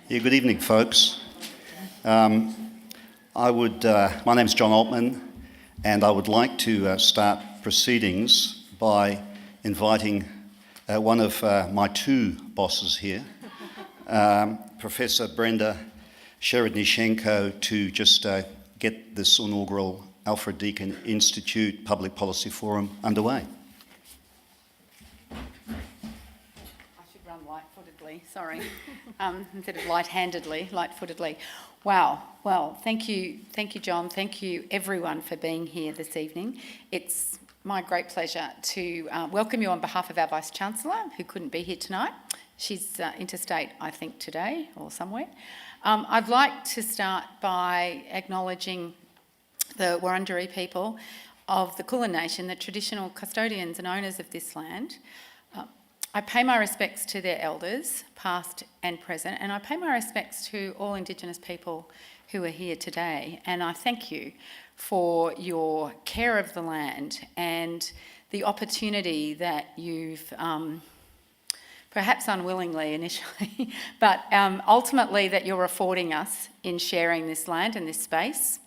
Yeah, good evening, folks. My name's John Altman, and I would like to start proceedings by inviting one of my two bosses here, Professor Brenda Sherednishenko, to just get this inaugural Alfred Deakin Institute Public Policy Forum underway. Light-footedly, sorry, instead of light-handedly, light-footedly. Wow. Well, thank you, John. Thank you, everyone, for being here this evening. It's my great pleasure to welcome you on behalf of our Vice-Chancellor, who couldn't be here tonight. She's interstate, I think, today or somewhere. I'd like to start by acknowledging the Wurundjeri people of the Kulin Nation, the traditional custodians and owners of this land. I pay my respects to their elders, past and present, and I pay my respects to all Indigenous people who are here today. And I thank you for your care of the land and the opportunity that you've, perhaps unwillingly initially, but ultimately that you're affording us in sharing this land and this space.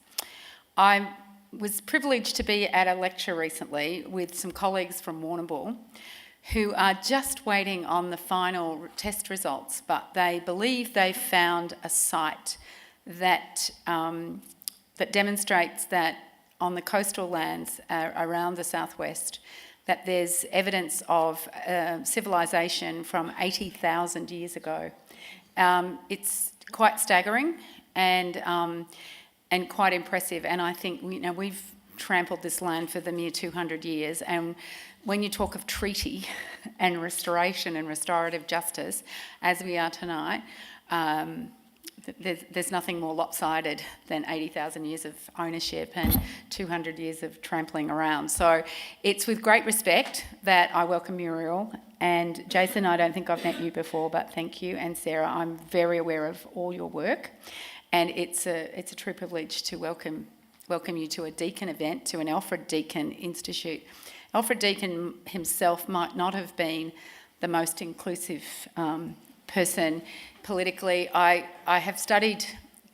I was privileged to be at a lecture recently with some colleagues from Warrnambool who are just waiting on the final test results, but they believe they've found a site that that demonstrates that on the coastal lands around the southwest, that there's evidence of civilization from 80,000 years ago. It's quite staggering and quite impressive, and I think we've trampled this land for the mere 200 years, and when you talk of treaty and restoration and restorative justice, as we are tonight, there's nothing more lopsided than 80,000 years of ownership and 200 years of trampling around. So it's with great respect that I welcome Muriel. And Jason, I don't think I've met you before, but thank you. And Sarah, I'm very aware of all your work. And it's a true privilege to welcome you to a Deakin event, to an Alfred Deakin Institute. Alfred Deakin himself might not have been the most inclusive person politically. I have studied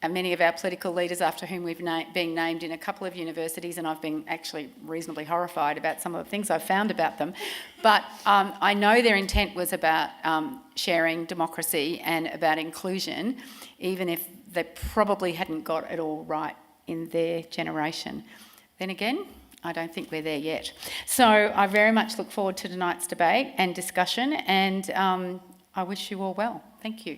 many of our political leaders after whom we've been named in a couple of universities, and I've been actually reasonably horrified about some of the things I've found about them. But I know their intent was about sharing democracy and about inclusion, even if they probably hadn't got it all right in their generation. Then again, I don't think we're there yet. So I very much look forward to tonight's debate and discussion, and I wish you all well. Thank you.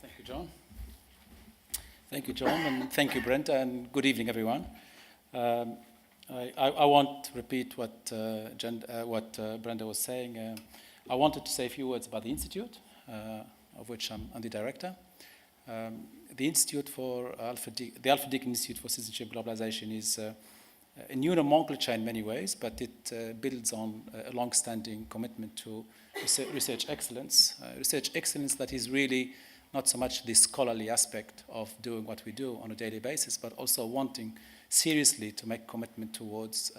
Thank you, John. Thank you, John, and thank you, Brenda, and good evening, everyone. I won't repeat what Brenda was saying. I wanted to say a few words about the Institute, of which I'm the director. The Institute for the Alfred Deakin Institute for Citizenship and Globalization is a new nomenclature in many ways, but it builds on a long-standing commitment to research excellence that is really not so much the scholarly aspect of doing what we do on a daily basis, but also wanting seriously to make commitment towards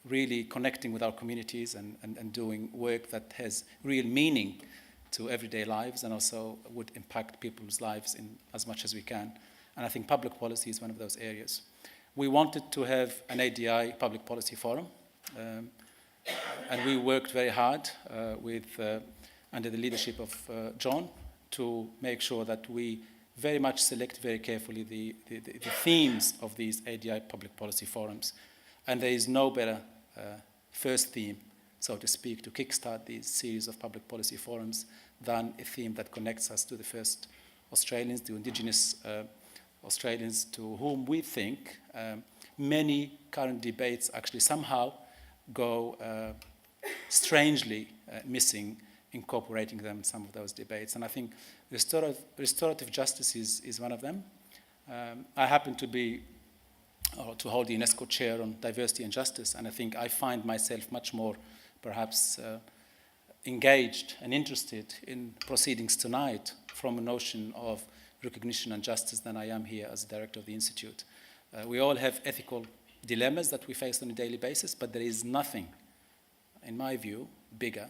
really connecting with our communities and doing work that has real meaning to everyday lives and also would impact people's lives in as much as we can. And I think public policy is one of those areas. We wanted to have an ADI public policy forum, and we worked very hard under the leadership of John to make sure that we very much select very carefully the themes of these ADI public policy forums. And there is no better first theme, so to speak, to kickstart these series of public policy forums than a theme that connects us to the first Australians, to Indigenous Australians, to whom we think many current debates actually somehow go strangely missing incorporating them in some of those debates. And I think restorative justice is one of them. I happen to hold the UNESCO chair on diversity and justice, and I think I find myself much more perhaps engaged and interested in proceedings tonight from a notion of recognition and justice than I am here as director of the Institute. We all have ethical dilemmas that we face on a daily basis, but there is nothing, in my view, bigger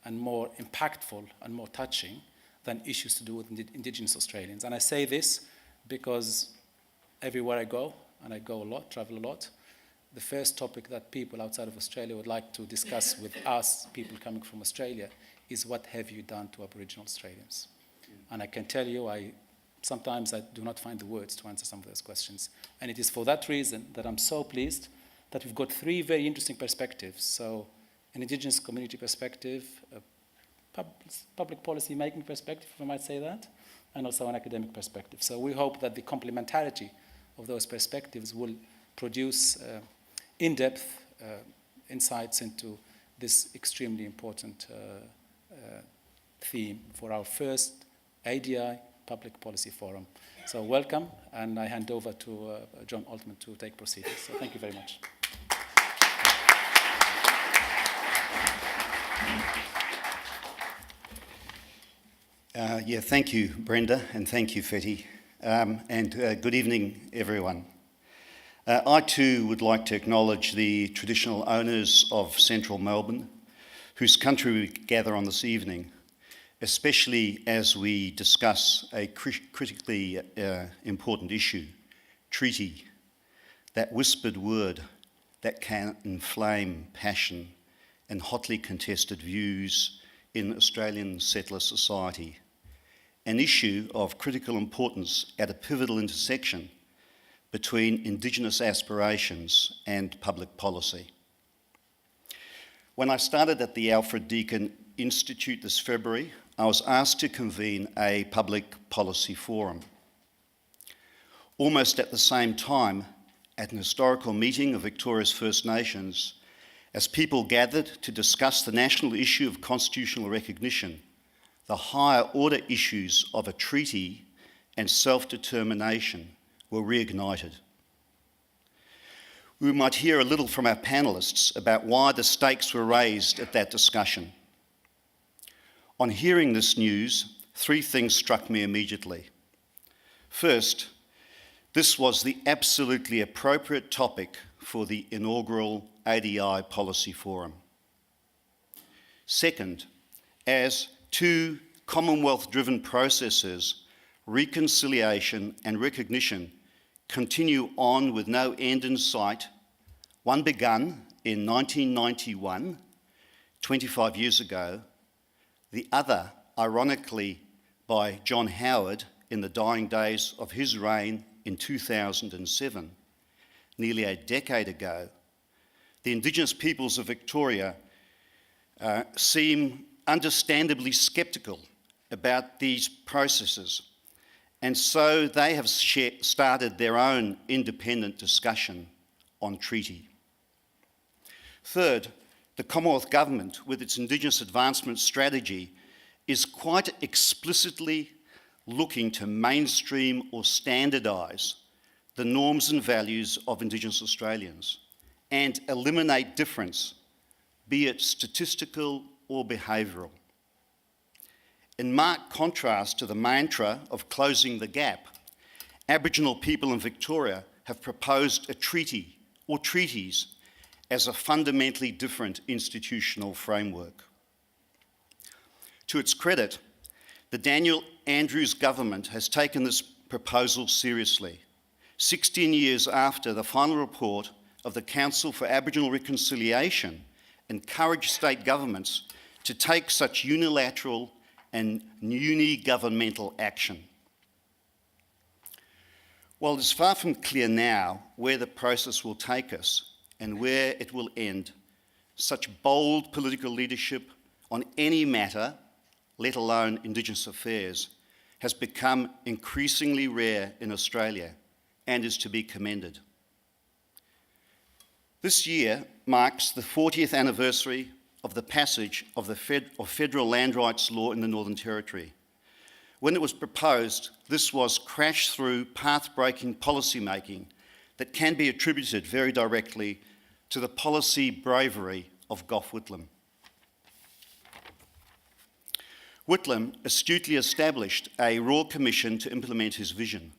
and more impactful and more touching than issues to do with Indigenous Australians. And I say this because everywhere I go, and I go a lot, travel a lot, the first topic that people outside of Australia would like to discuss with us, people coming from Australia, is what have you done to Aboriginal Australians? And I can tell you, sometimes I do not find the words to answer some of those questions. And it is for that reason that I'm so pleased that we've got three very interesting perspectives. So an Indigenous community perspective, a public policy making perspective, if I might say that, and also an academic perspective. So we hope that the complementarity of those perspectives will produce in-depth insights into this extremely important theme for our first ADI Public Policy Forum. So welcome, and I hand over to John Altman to take proceedings. So thank you very much. Thank you, Brenda, and thank you, Fetty, and good evening, everyone. I too would like to acknowledge the traditional owners of central Melbourne, whose country we gather on this evening, especially as we discuss a critically important issue, treaty, that whispered word that can inflame passion and hotly contested views in Australian settler society, an issue of critical importance at a pivotal intersection between Indigenous aspirations and public policy. When I started at the Alfred Deakin Institute this February, I was asked to convene a public policy forum. Almost at the same time, at an historical meeting of Victoria's First Nations, as people gathered to discuss the national issue of constitutional recognition, the higher order issues of a treaty and self-determination were reignited. We might hear a little from our panellists about why the stakes were raised at that discussion. On hearing this news, three things struck me immediately. First, this was the absolutely appropriate topic for the inaugural ADI Policy Forum. Second, as two Commonwealth-driven processes, reconciliation and recognition continue on with no end in sight, one begun in 1991, 25 years ago, the other, ironically, by John Howard in the dying days of his reign in 2007, nearly a decade ago. The Indigenous peoples of Victoria seem understandably sceptical about these processes, and so they have started their own independent discussion on treaty. Third, the Commonwealth Government, with its Indigenous advancement strategy, is quite explicitly looking to mainstream or standardise the norms and values of Indigenous Australians and eliminate difference, be it statistical or behavioural. In marked contrast to the mantra of closing the gap, Aboriginal people in Victoria have proposed a treaty or treaties as a fundamentally different institutional framework. To its credit, the Daniel Andrews government has taken this proposal seriously, 16 years after the final report of the Council for Aboriginal Reconciliation encouraged state governments to take such unilateral and uni-governmental action. While it is far from clear now where the process will take us and where it will end, such bold political leadership on any matter, let alone Indigenous affairs, has become increasingly rare in Australia and is to be commended. This year marks the 40th anniversary of the passage of the federal land rights law in the Northern Territory. When it was proposed, this was crash-through, path-breaking policy making that can be attributed very directly to the policy bravery of Gough Whitlam. Whitlam astutely established a Royal Commission to implement his vision.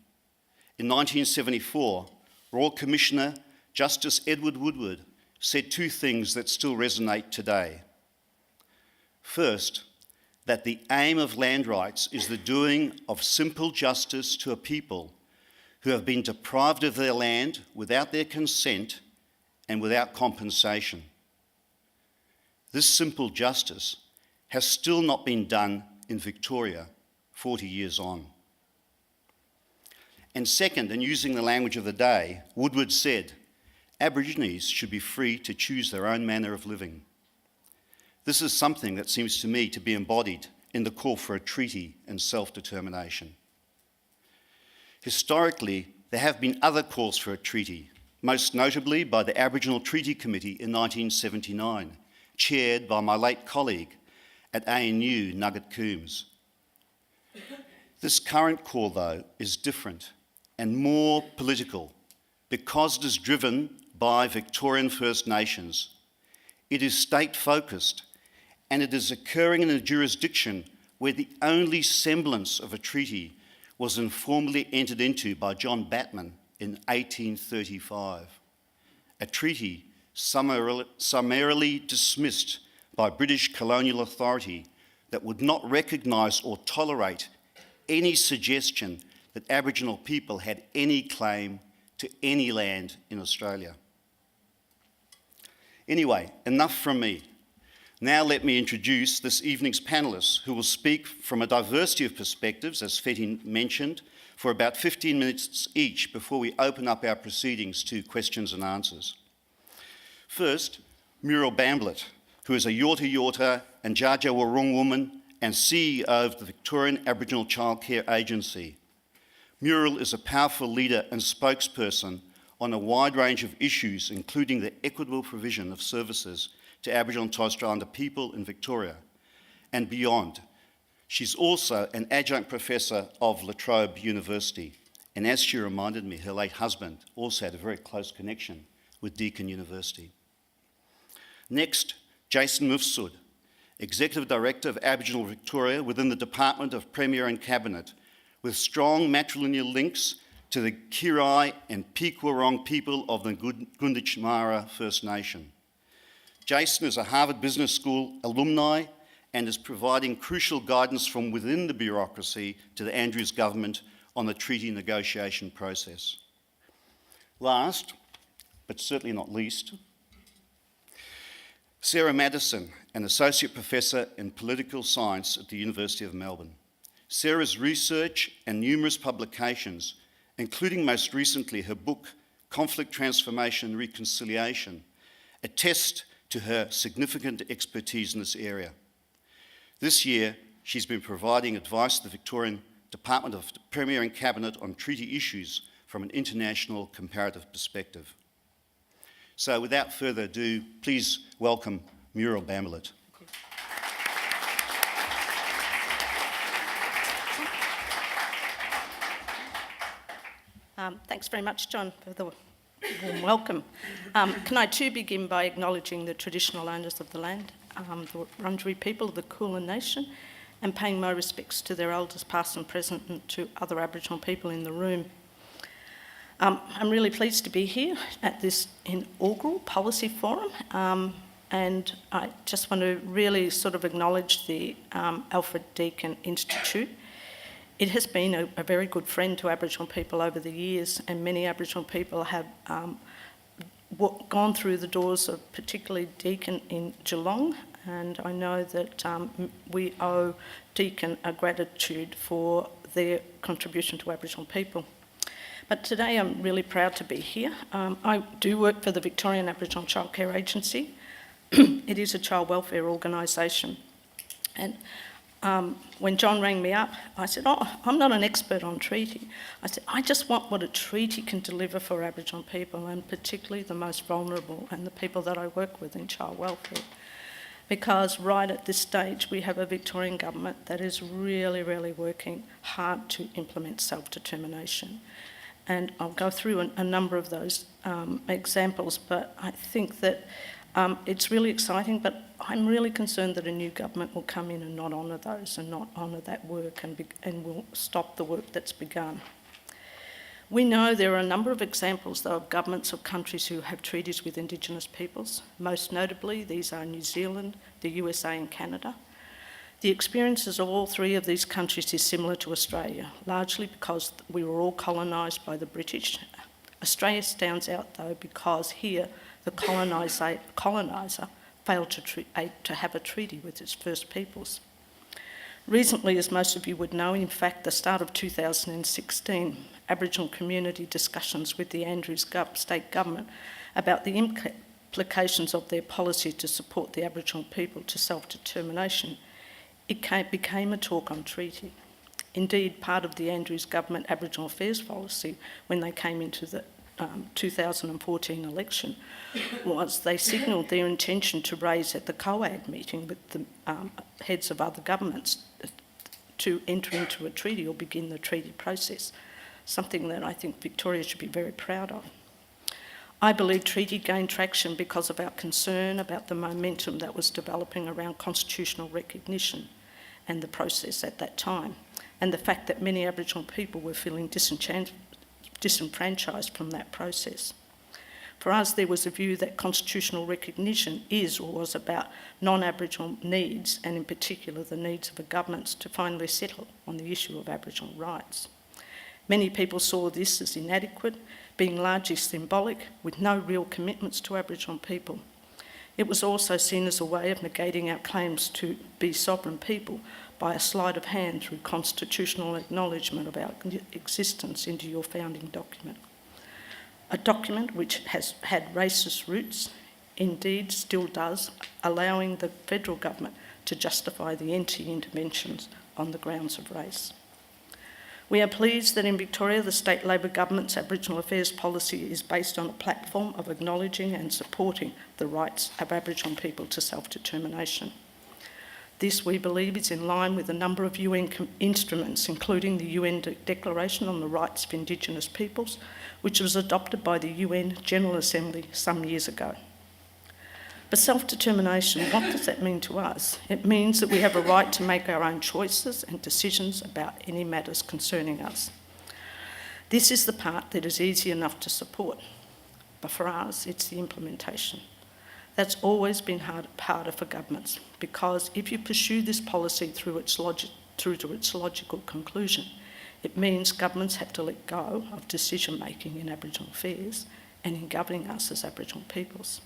In 1974, Royal Commissioner Justice Edward Woodward said two things that still resonate today. First, that the aim of land rights is the doing of simple justice to a people who have been deprived of their land without their consent and without compensation. This simple justice has still not been done in Victoria 40 years on. And second, and using the language of the day, Woodward said, Aborigines should be free to choose their own manner of living. This is something that seems to me to be embodied in the call for a treaty and self-determination. Historically, there have been other calls for a treaty, most notably by the Aboriginal Treaty Committee in 1979, chaired by my late colleague at ANU, Nugget Coombs. This current call, though, is different and more political because it is driven by Victorian First Nations. It is state-focused, and it is occurring in a jurisdiction where the only semblance of a treaty was informally entered into by John Batman in 1835, a treaty summarily dismissed by British colonial authority that would not recognise or tolerate any suggestion that Aboriginal people had any claim to any land in Australia. Anyway, enough from me. Now let me introduce this evening's panellists, who will speak from a diversity of perspectives, as Fetty mentioned, for about 15 minutes each before we open up our proceedings to questions and answers. First, Muriel Bamblett, who is a Yorta Yorta and Dja Dja Wurrung woman and CEO of the Victorian Aboriginal Childcare Agency. Muriel is a powerful leader and spokesperson on a wide range of issues, including the equitable provision of services to Aboriginal and Torres Strait Islander people in Victoria and beyond. She's also an adjunct professor of La Trobe University, and as she reminded me, her late husband also had a very close connection with Deakin University. Next, Jason Mifsud, Executive Director of Aboriginal Victoria within the Department of Premier and Cabinet, with strong matrilineal links to the Kirai and Pequarong people of the Gunditjmara First Nation. Jason is a Harvard Business School alumni and is providing crucial guidance from within the bureaucracy to the Andrews government on the treaty negotiation process. Last, but certainly not least, Sarah Madison, an Associate Professor in Political Science at the University of Melbourne. Sarah's research and numerous publications, including most recently her book, Conflict, Transformation and Reconciliation, attest to her significant expertise in this area. This year, she's been providing advice to the Victorian Department of Premier and Cabinet on treaty issues from an international comparative perspective. So without further ado, please welcome Muriel Bamblett. Thanks very much, John, for the warm welcome. Can I too begin by acknowledging the traditional owners of the land, the Wurundjeri people of the Kulin Nation, and paying my respects to their elders past and present and to other Aboriginal people in the room. I'm really pleased to be here at this inaugural policy forum, and I just want to really sort of acknowledge the Alfred Deakin Institute. It has been a very good friend to Aboriginal people over the years, and many Aboriginal people have gone through the doors of particularly Deakin in Geelong, and I know that we owe Deakin a gratitude for their contribution to Aboriginal people. But today I'm really proud to be here. I do work for the Victorian Aboriginal Childcare Agency. It is a child welfare organisation, and when John rang me up, I said, I'm not an expert on treaty. I said, I just want what a treaty can deliver for Aboriginal people, and particularly the most vulnerable and the people that I work with in child welfare. Because right at this stage, we have a Victorian government that is really, really working hard to implement self-determination. And I'll go through a number of those examples, but I think that it's really exciting, but I'm really concerned that a new government will come in and not honour those and not honour that work and will stop the work that's begun. We know there are a number of examples, though, of governments of countries who have treaties with Indigenous peoples. Most notably, these are New Zealand, the USA and Canada. The experiences of all three of these countries is similar to Australia, largely because we were all colonised by the British. Australia stands out, though, because here the coloniser failed to have a treaty with its First Peoples. Recently, as most of you would know, in fact, the start of 2016, Aboriginal community discussions with the Andrews state government about the implications of their policy to support the Aboriginal people to self-determination, it became a talk on treaty. Indeed, part of the Andrews government Aboriginal Affairs policy when they came into the 2014 election was they signalled their intention to raise at the COAG meeting with the heads of other governments to enter into a treaty or begin the treaty process, something that I think Victoria should be very proud of. I believe treaty gained traction because of our concern about the momentum that was developing around constitutional recognition and the process at that time, and the fact that many Aboriginal people were feeling disenfranchised from that process. For us, there was a view that constitutional recognition is or was about non-Aboriginal needs, and in particular the needs of the governments to finally settle on the issue of Aboriginal rights. Many people saw this as inadequate, being largely symbolic, with no real commitments to Aboriginal people. It was also seen as a way of negating our claims to be sovereign people by a sleight of hand through constitutional acknowledgement of our existence into your founding document. A document which has had racist roots, indeed still does, allowing the federal government to justify the NT interventions on the grounds of race. We are pleased that in Victoria, the state Labor government's Aboriginal Affairs policy is based on a platform of acknowledging and supporting the rights of Aboriginal people to self-determination. This, we believe, is in line with a number of UN instruments, including the UN Declaration on the Rights of Indigenous Peoples, which was adopted by the UN General Assembly some years ago. But self-determination, what does that mean to us? It means that we have a right to make our own choices and decisions about any matters concerning us. This is the part that is easy enough to support, but for us, it's the implementation. That's always been harder for governments, because if you pursue this policy through to its logical conclusion, it means governments have to let go of decision-making in Aboriginal affairs and in governing us as Aboriginal peoples.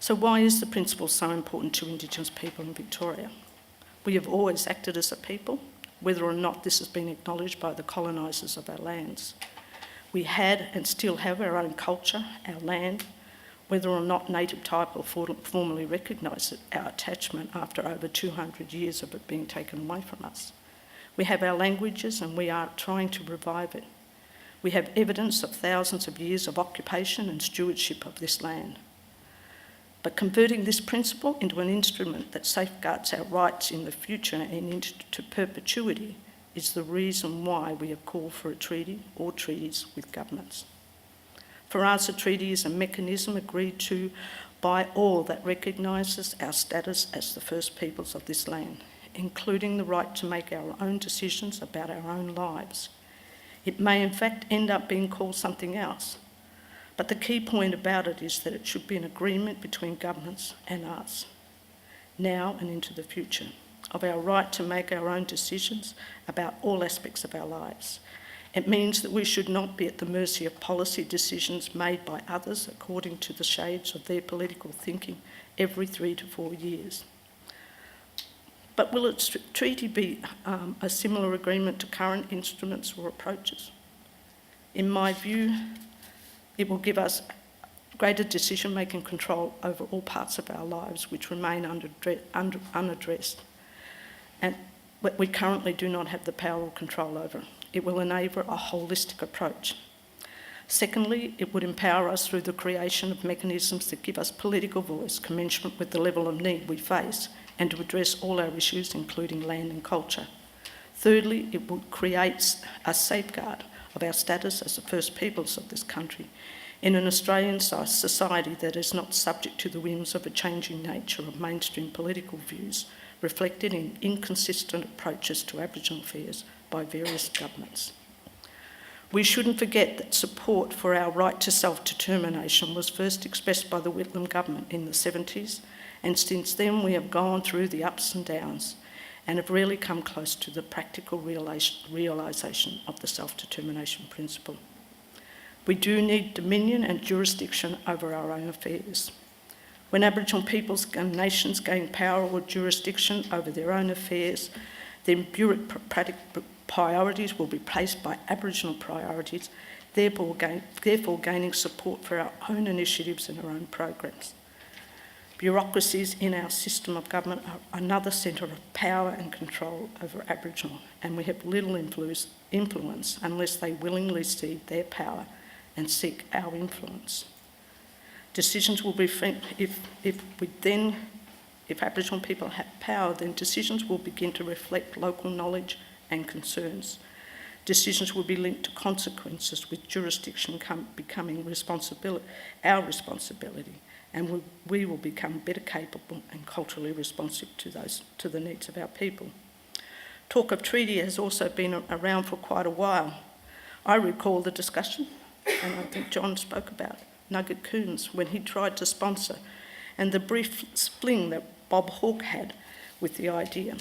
So why is the principle so important to Indigenous people in Victoria? We have always acted as a people, whether or not this has been acknowledged by the colonisers of our lands. We had and still have our own culture, our land, whether or not native title formally recognised our attachment after over 200 years of it being taken away from us. We have our languages and we are trying to revive it. We have evidence of thousands of years of occupation and stewardship of this land. But converting this principle into an instrument that safeguards our rights in the future and into perpetuity is the reason why we have called for a treaty or treaties with governments. For us, a treaty is a mechanism agreed to by all that recognises our status as the first peoples of this land, including the right to make our own decisions about our own lives. It may in fact end up being called something else, but the key point about it is that it should be an agreement between governments and us, now and into the future, of our right to make our own decisions about all aspects of our lives. It means that we should not be at the mercy of policy decisions made by others according to the shades of their political thinking every 3 to 4 years. But will a treaty be a similar agreement to current instruments or approaches? In my view, it will give us greater decision-making control over all parts of our lives which remain unaddressed and we currently do not have the power or control over. It will enable a holistic approach. Secondly, it would empower us through the creation of mechanisms that give us political voice commensurate with the level of need we face and to address all our issues, including land and culture. Thirdly, it would create a safeguard of our status as the first peoples of this country in an Australian society that is not subject to the whims of a changing nature of mainstream political views reflected in inconsistent approaches to Aboriginal affairs by various governments. We shouldn't forget that support for our right to self-determination was first expressed by the Whitlam government in the 70s, and since then we have gone through the ups and downs and have really come close to the practical realisation of the self-determination principle. We do need dominion and jurisdiction over our own affairs. When Aboriginal peoples and nations gain power or jurisdiction over their own affairs, then bureaucratic priorities will be replaced by Aboriginal priorities, therefore gaining support for our own initiatives and our own programs. Bureaucracies in our system of government are another centre of power and control over Aboriginal, and we have little influence unless they willingly cede their power and seek our influence. Decisions will be, if Aboriginal people have power, then decisions will begin to reflect local knowledge and concerns. Decisions will be linked to consequences, with jurisdiction becoming our responsibility, and we will become better capable and culturally responsive to the needs of our people. Talk of treaty has also been around for quite a while. I recall the discussion, and I think John spoke about Nugget Coons when he tried to sponsor, and the brief fling that Bob Hawke had with the idea.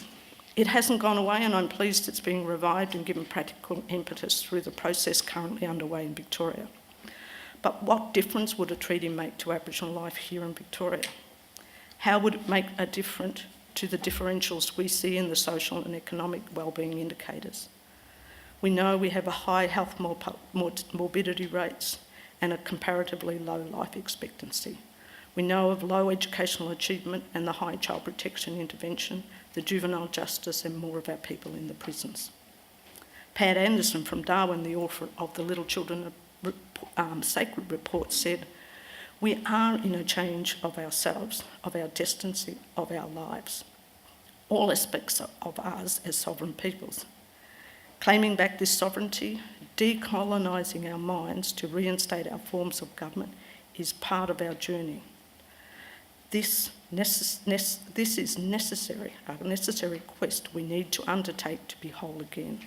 It hasn't gone away, and I'm pleased it's being revived and given practical impetus through the process currently underway in Victoria. But what difference would a treaty make to Aboriginal life here in Victoria? How would it make a difference to the differentials we see in the social and economic wellbeing indicators? We know we have a high health morbidity rates and a comparatively low life expectancy. We know of low educational achievement and the high child protection intervention, the juvenile justice, and more of our people in the prisons. Pat Anderson from Darwin, the author of the Little Children Sacred Report, said, "We are in a change of ourselves, of our destiny, of our lives, all aspects of ours as sovereign peoples. Claiming back this sovereignty, decolonising our minds to reinstate our forms of government is part of our journey. This is necessary, a necessary quest we need to undertake to be whole again.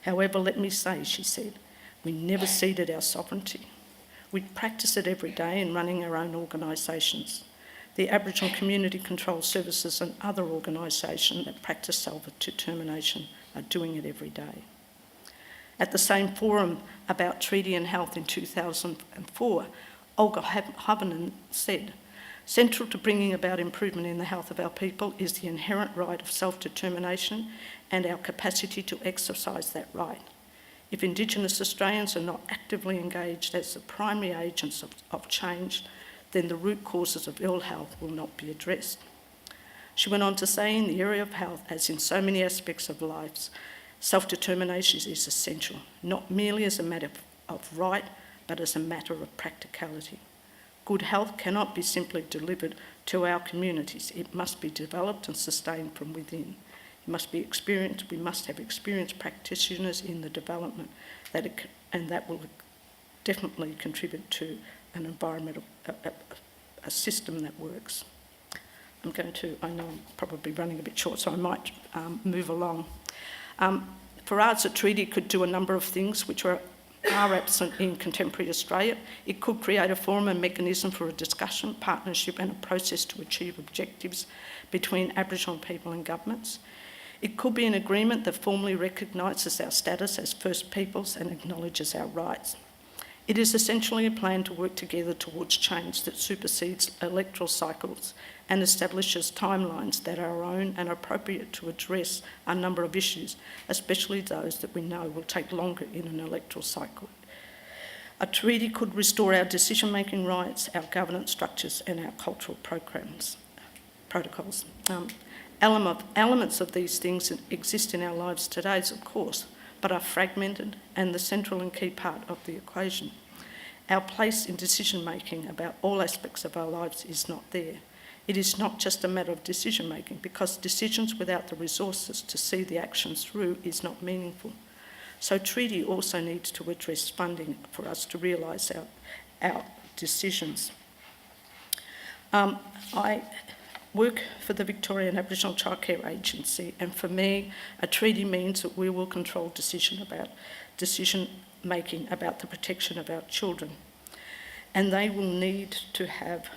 However, let me say," she said, "we never ceded our sovereignty. We practice it every day in running our own organisations. The Aboriginal Community Control Services and other organisations that practice self-determination are doing it every day." At the same forum about treaty and health in 2004, Olga Havanen said, "Central to bringing about improvement in the health of our people is the inherent right of self-determination and our capacity to exercise that right. If Indigenous Australians are not actively engaged as the primary agents of change, then the root causes of ill health will not be addressed." She went on to say, "In the area of health, as in so many aspects of lives, self-determination is essential, not merely as a matter of right, but as a matter of practicality. Good health cannot be simply delivered to our communities. It must be developed and sustained from within. It must be experienced. We must have experienced practitioners in the development, and that will definitely contribute to an environmental, a system that works." I know I'm probably running a bit short, so I might move along. For us, a treaty could do a number of things which are absent in contemporary Australia. It could create a forum and mechanism for a discussion, partnership, and a process to achieve objectives between Aboriginal people and governments. It could be an agreement that formally recognises our status as First Peoples and acknowledges our rights. It is essentially a plan to work together towards change that supersedes electoral cycles and establishes timelines that are our own and appropriate to address a number of issues, especially those that we know will take longer in an electoral cycle. A treaty could restore our decision-making rights, our governance structures, and our cultural protocols. Elements of these things exist in our lives today, of course, but are fragmented and the central and key part of the equation. Our place in decision-making about all aspects of our lives is not there. It is not just a matter of decision-making, because decisions without the resources to see the actions through is not meaningful. So treaty also needs to address funding for us to realise our decisions. I work for the Victorian Aboriginal Childcare Agency, and for me, a treaty means that we will control decision about decision making about the protection of our children. And they will need to have,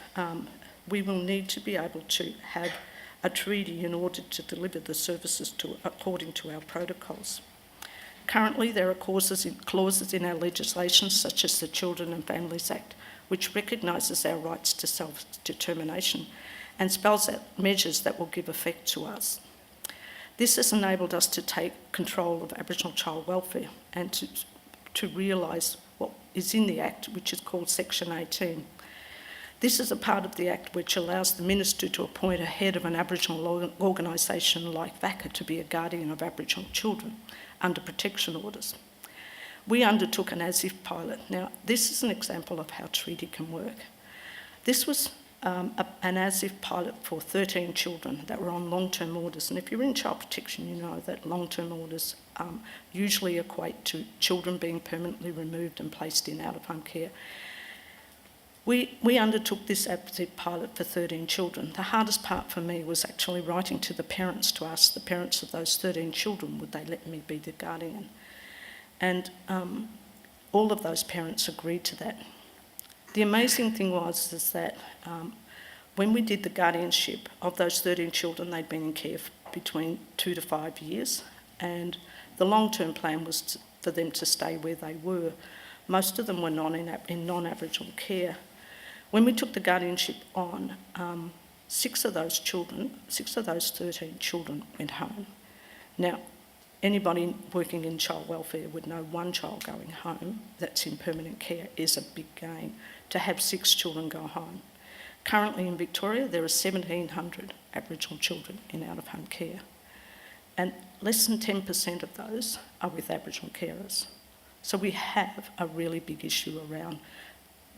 we will need to be able to have a treaty in order to deliver the services according to our protocols. Currently, there are clauses in our legislation, such as the Children and Families Act, which recognises our rights to self-determination and spells out measures that will give effect to us. This has enabled us to take control of Aboriginal child welfare and to realise what is in the Act, which is called Section 18. This is a part of the Act which allows the Minister to appoint a head of an Aboriginal organisation like VACA to be a guardian of Aboriginal children under protection orders. We undertook an as-if pilot. Now, this is an example of how treaty can work. This was an as-if pilot for 13 children that were on long-term orders. And if you're in child protection, you know that long-term orders usually equate to children being permanently removed and placed in out-of-home care. We undertook this as-if pilot for 13 children. The hardest part for me was actually writing to the parents to ask the parents of those 13 children, would they let me be the guardian? And all of those parents agreed to that. The amazing thing was that when we did the guardianship of those 13 children, they'd been in care for between 2 to 5 years, and the long-term plan was for them to stay where they were. Most of them were in non-Aboriginal care. When we took the guardianship on, 6 of those 13 children went home. Now, anybody working in child welfare would know one child going home that's in permanent care is a big gain. To have 6 children go home. Currently in Victoria, there are 1,700 Aboriginal children in out-of-home care, and less than 10% of those are with Aboriginal carers. So we have a really big issue around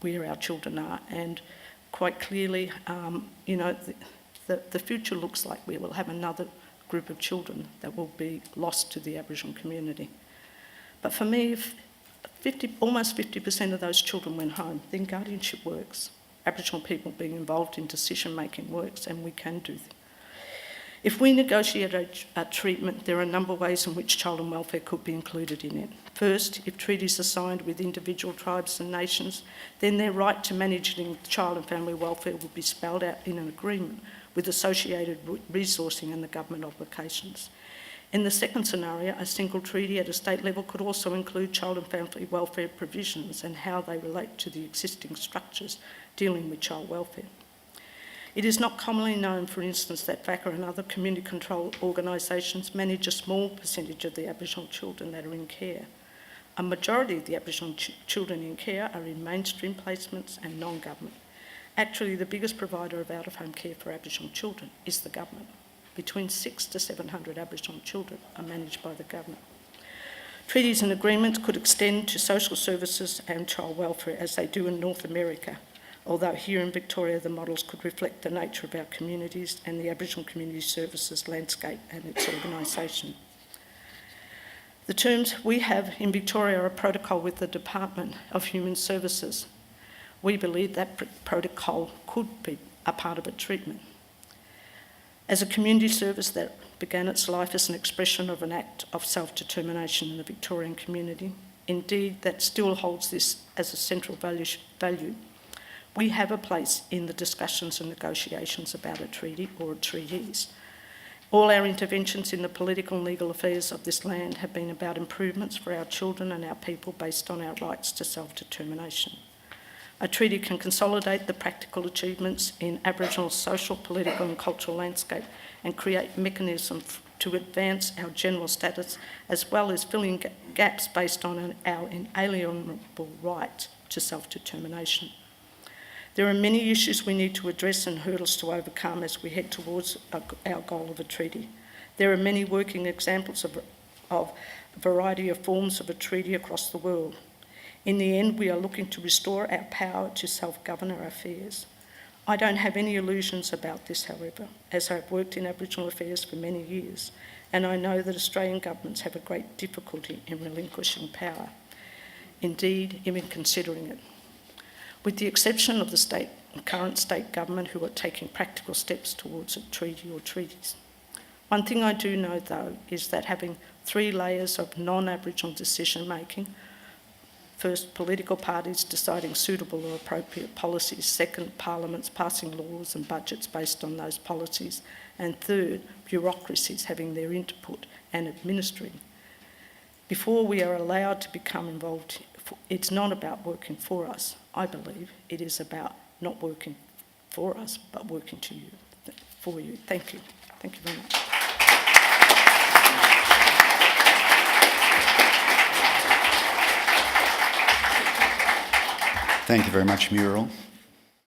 where our children are, and quite clearly, the future looks like we will have another group of children that will be lost to the Aboriginal community. But for me, if almost 50% of those children went home, then guardianship works. Aboriginal people being involved in decision making works, and we can do that. If we negotiate a treatment, there are a number of ways in which child and welfare could be included in it. First, if treaties are signed with individual tribes and nations, then their right to managing child and family welfare will be spelled out in an agreement with associated resourcing and the government obligations. In the second scenario, a single treaty at a state level could also include child and family welfare provisions and how they relate to the existing structures dealing with child welfare. It is not commonly known, for instance, that VACA and other community control organisations manage a small percentage of the Aboriginal children that are in care. A majority of the Aboriginal children in care are in mainstream placements and non-government. Actually, the biggest provider of out-of-home care for Aboriginal children is the government. Between 600 to 700 Aboriginal children are managed by the government. Treaties and agreements could extend to social services and child welfare as they do in North America, although here in Victoria the models could reflect the nature of our communities and the Aboriginal community services landscape and its organisation. The terms we have in Victoria are a protocol with the Department of Human Services. We believe that protocol could be a part of a treatment. As a community service that began its life as an expression of an act of self-determination in the Victorian community, indeed that still holds this as a central value, we have a place in the discussions and negotiations about a treaty or treaties. All our interventions in the political and legal affairs of this land have been about improvements for our children and our people based on our rights to self-determination. A treaty can consolidate the practical achievements in Aboriginal social, political and cultural landscape and create mechanisms to advance our general status, as well as filling gaps based on our inalienable right to self-determination. There are many issues we need to address and hurdles to overcome as we head towards our goal of a treaty. There are many working examples of a variety of forms of a treaty across the world. In the end, we are looking to restore our power to self-govern our affairs. I don't have any illusions about this, however, as I've worked in Aboriginal affairs for many years, and I know that Australian governments have a great difficulty in relinquishing power, indeed, even considering it. With the exception of the current state government who are taking practical steps towards a treaty or treaties. One thing I do know, though, is that having 3 layers of non-Aboriginal decision-making. First, political parties deciding suitable or appropriate policies. Second, parliaments passing laws and budgets based on those policies. And third, bureaucracies having their input and administering. Before we are allowed to become involved, it's not about working for us, I believe. It is about not working for us, but working for you. Thank you. Thank you very much. Thank you very much, Muriel.